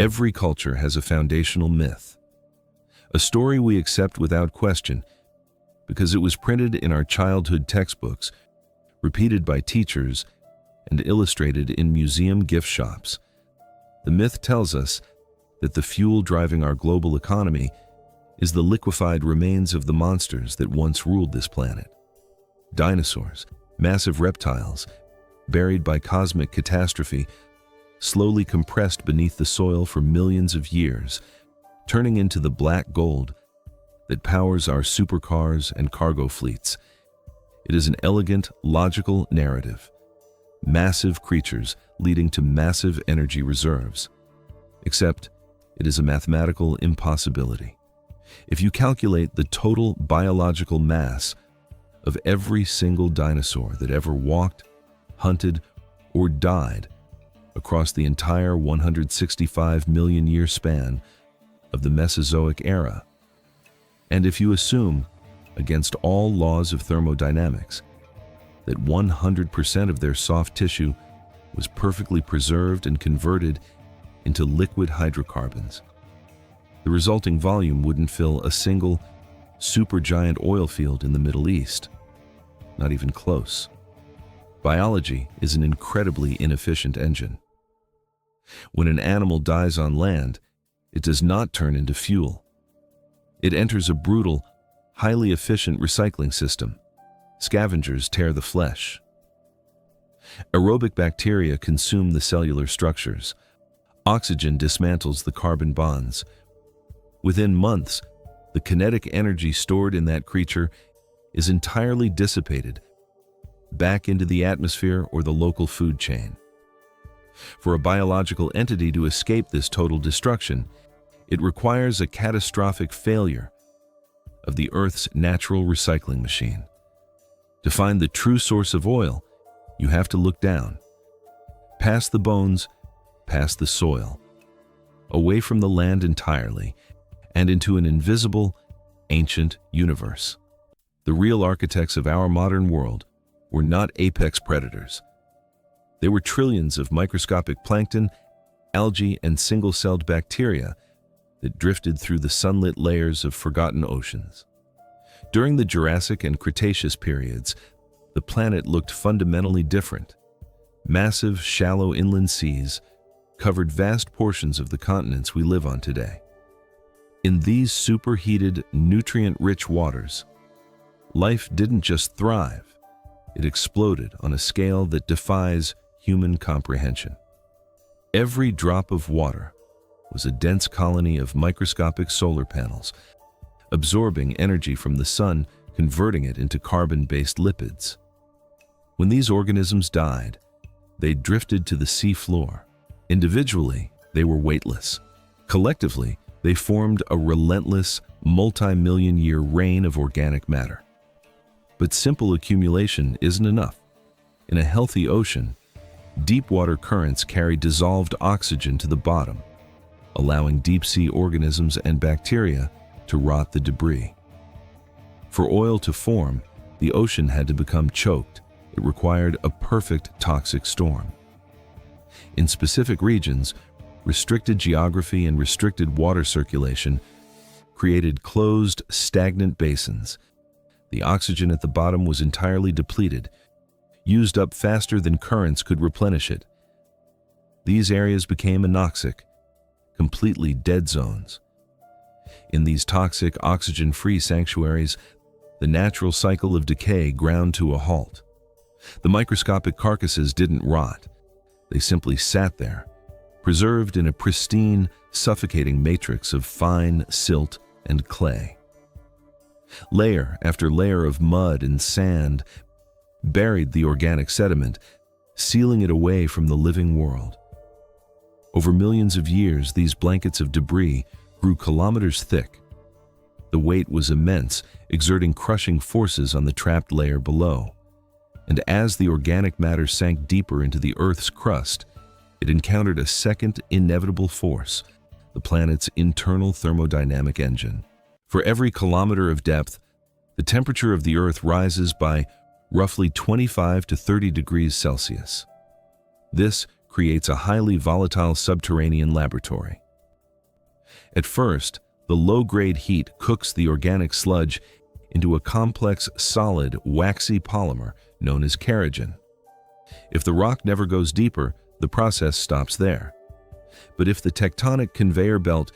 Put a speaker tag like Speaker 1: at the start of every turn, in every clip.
Speaker 1: Every culture has a foundational myth, a story we accept without question because it was printed in our childhood textbooks, repeated by teachers, and illustrated in museum gift shops. The myth tells us that the fuel driving our global economy is the liquefied remains of the monsters that once ruled this planet. Dinosaurs, massive reptiles, buried by cosmic catastrophe, slowly compressed beneath the soil for millions of years, turning into the black gold that powers our supercars and cargo fleets. It is an elegant, logical narrative. Massive creatures leading to massive energy reserves. Except, it is a mathematical impossibility. If you calculate the total biological mass of every single dinosaur that ever walked, hunted, or died across the entire 165 million year span of the Mesozoic era, and if you assume, against all laws of thermodynamics, that 100% of their soft tissue was perfectly preserved and converted into liquid hydrocarbons, the resulting volume wouldn't fill a single supergiant oil field in the Middle East. Not even close. Biology is an incredibly inefficient engine. When an animal dies on land, it does not turn into fuel. It enters a brutal, highly efficient recycling system. Scavengers tear the flesh. Aerobic bacteria consume the cellular structures. Oxygen dismantles the carbon bonds. Within months, the kinetic energy stored in that creature is entirely dissipated back into the atmosphere or the local food chain. For a biological entity to escape this total destruction, it requires a catastrophic failure of the Earth's natural recycling machine. To find the true source of oil, you have to look down, past the bones, past the soil, away from the land entirely, and into an invisible, ancient universe. The real architects of our modern world were not apex predators. They were trillions of microscopic plankton, algae, and single-celled bacteria that drifted through the sunlit layers of forgotten oceans. During the Jurassic and Cretaceous periods, the planet looked fundamentally different. Massive, shallow inland seas covered vast portions of the continents we live on today. In these superheated, nutrient-rich waters, life didn't just thrive, it exploded on a scale that defies human comprehension. Every drop of water was a dense colony of microscopic solar panels, absorbing energy from the sun, converting it into carbon-based lipids. When these organisms died, they drifted to the sea floor. Individually, they were weightless. Collectively, they formed a relentless, multi-million-year rain of organic matter. But simple accumulation isn't enough. In a healthy ocean, deep-water currents carry dissolved oxygen to the bottom, allowing deep-sea organisms and bacteria to rot the debris. For oil to form, the ocean had to become choked. It required a perfect toxic storm. In specific regions, restricted geography and restricted water circulation created closed, stagnant basins. The oxygen at the bottom was entirely depleted, used up faster than currents could replenish it. These areas became anoxic, completely dead zones. In these toxic, oxygen-free sanctuaries, the natural cycle of decay ground to a halt. The microscopic carcasses didn't rot. They simply sat there, preserved in a pristine, suffocating matrix of fine silt and clay. Layer after layer of mud and sand buried the organic sediment, sealing it away from the living world. Over millions of years, these blankets of debris grew kilometers thick. The weight was immense, exerting crushing forces on the trapped layer below. And as the organic matter sank deeper into the Earth's crust, it encountered a second inevitable force, the planet's internal thermodynamic engine. For every kilometer of depth, the temperature of the Earth rises by roughly 25 to 30 degrees Celsius. This creates a highly volatile subterranean laboratory. At first, the low-grade heat cooks the organic sludge into a complex, solid, waxy polymer known as kerogen. If the rock never goes deeper, the process stops there. But if the tectonic conveyor belt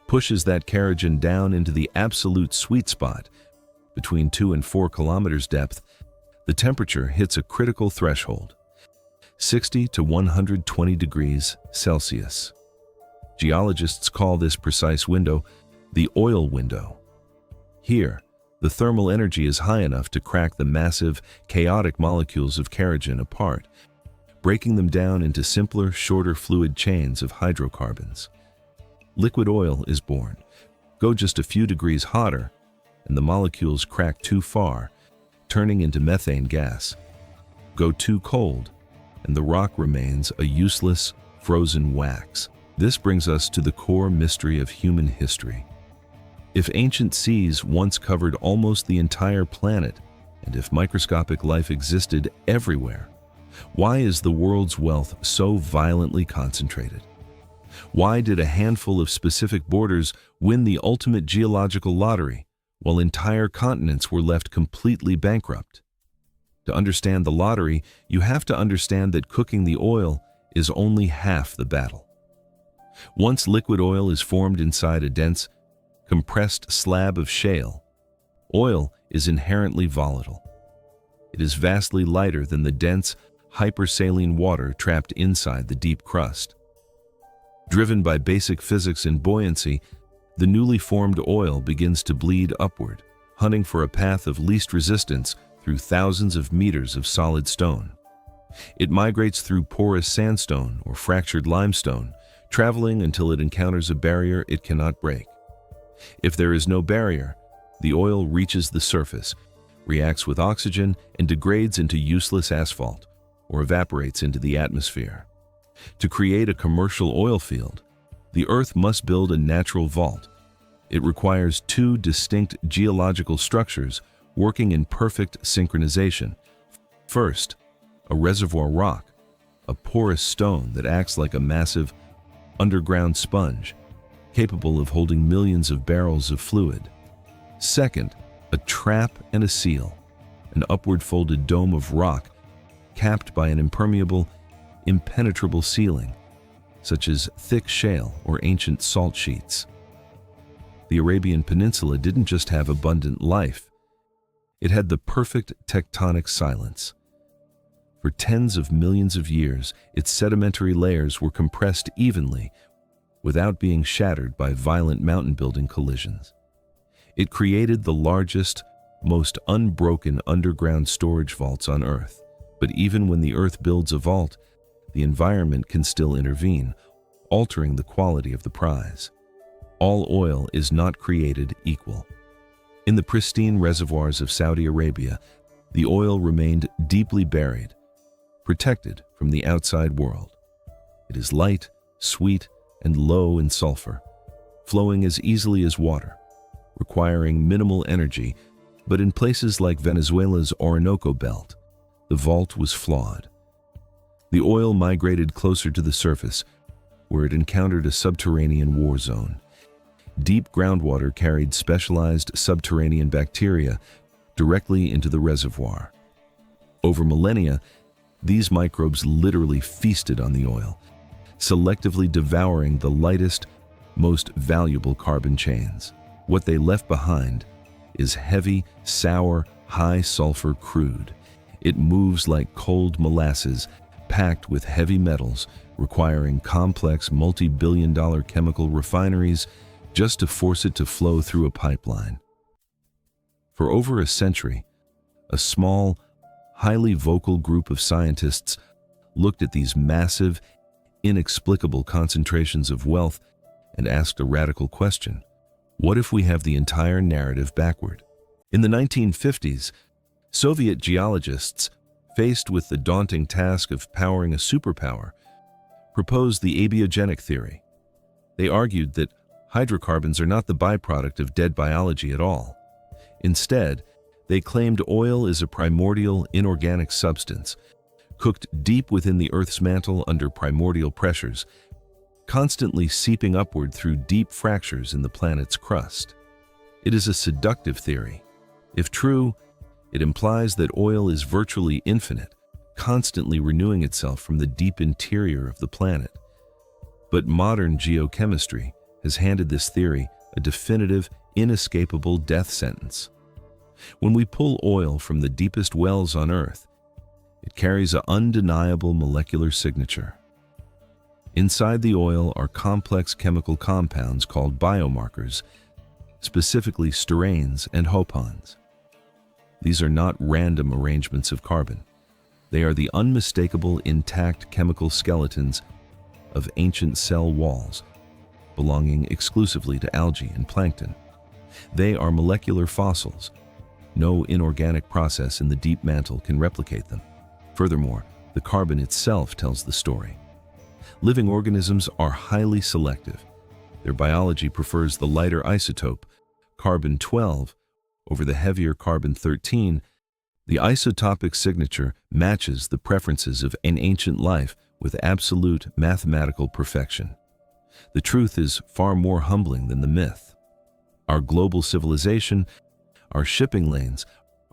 Speaker 1: pushes that kerogen down into the absolute sweet spot, between 2 and 4 kilometers depth, the temperature hits a critical threshold, 60 to 120 degrees Celsius. Geologists call this precise window the oil window. Here, the thermal energy is high enough to crack the massive, chaotic molecules of kerogen apart, breaking them down into simpler, shorter fluid chains of hydrocarbons. Liquid oil is born. Go just a few degrees hotter, and the molecules crack too far, turning into methane gas. Go too cold, and the rock remains a useless, frozen wax. This brings us to the core mystery of human history. If ancient seas once covered almost the entire planet, and if microscopic life existed everywhere, why is the world's wealth so violently concentrated? Why did a handful of specific borders win the ultimate geological lottery, while entire continents were left completely bankrupt? To understand the lottery, you have to understand that cooking the oil is only half the battle. Once liquid oil is formed inside a dense, compressed slab of shale, oil is inherently volatile. It is vastly lighter than the dense, hypersaline water trapped inside the deep crust. Driven by basic physics and buoyancy, the newly formed oil begins to bleed upward, hunting for a path of least resistance through thousands of meters of solid stone. It migrates through porous sandstone or fractured limestone, traveling until it encounters a barrier it cannot break. If there is no barrier, the oil reaches the surface, reacts with oxygen, and degrades into useless asphalt, or evaporates into the atmosphere. To create a commercial oil field, the Earth must build a natural vault. It requires 2 distinct geological structures working in perfect synchronization. First, a reservoir rock, a porous stone that acts like a massive underground sponge, capable of holding millions of barrels of fluid. Second, a trap and a seal, an upward-folded dome of rock capped by an impermeable, impenetrable ceiling, such as thick shale or ancient salt sheets. The Arabian Peninsula didn't just have abundant life, it had the perfect tectonic silence. For tens of millions of years, its sedimentary layers were compressed evenly without being shattered by violent mountain-building collisions. It created the largest, most unbroken underground storage vaults on Earth. But even when the Earth builds a vault, the environment can still intervene, altering the quality of the prize. All oil is not created equal. In the pristine reservoirs of Saudi Arabia, the oil remained deeply buried, protected from the outside world. It is light, sweet, and low in sulfur, flowing as easily as water, requiring minimal energy. But in places like Venezuela's Orinoco Belt, the vault was flawed. The oil migrated closer to the surface, where it encountered a subterranean war zone. Deep groundwater carried specialized subterranean bacteria directly into the reservoir. Over millennia, these microbes literally feasted on the oil, selectively devouring the lightest, most valuable carbon chains. What they left behind is heavy, sour, high-sulfur crude. It moves like cold molasses, packed with heavy metals, requiring complex multi-billion-dollar chemical refineries just to force it to flow through a pipeline. For over a century, a small, highly vocal group of scientists looked at these massive, inexplicable concentrations of wealth and asked a radical question: what if we have the entire narrative backward? In the 1950s, Soviet geologists, faced with the daunting task of powering a superpower, proposed the abiogenic theory. They argued that hydrocarbons are not the byproduct of dead biology at all. Instead, they claimed oil is a primordial inorganic substance, cooked deep within the Earth's mantle under primordial pressures, constantly seeping upward through deep fractures in the planet's crust. It is a seductive theory. If true, it implies that oil is virtually infinite, constantly renewing itself from the deep interior of the planet. But modern geochemistry has handed this theory a definitive, inescapable death sentence. When we pull oil from the deepest wells on Earth, it carries an undeniable molecular signature. Inside the oil are complex chemical compounds called biomarkers, specifically steranes and hopons. These are not random arrangements of carbon. They are the unmistakable intact chemical skeletons of ancient cell walls, belonging exclusively to algae and plankton. They are molecular fossils. No inorganic process in the deep mantle can replicate them. Furthermore, the carbon itself tells the story. Living organisms are highly selective. Their biology prefers the lighter isotope, carbon-12, over the heavier carbon-13. The isotopic signature matches the preferences of an ancient life with absolute mathematical perfection. The truth is far more humbling than the myth. Our global civilization, our shipping lanes,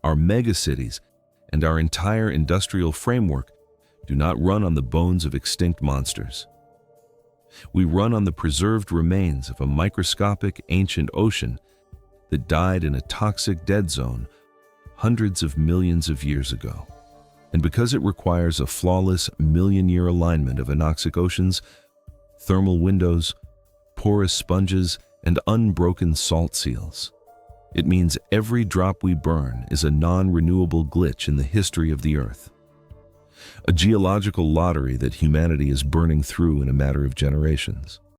Speaker 1: our megacities, and our entire industrial framework do not run on the bones of extinct monsters. We run on the preserved remains of a microscopic ancient ocean that died in a toxic dead zone hundreds of millions of years ago. And because it requires a flawless million-year alignment of anoxic oceans, thermal windows, porous sponges, and unbroken salt seals, it means every drop we burn is a non-renewable glitch in the history of the Earth. A geological lottery that humanity is burning through in a matter of generations.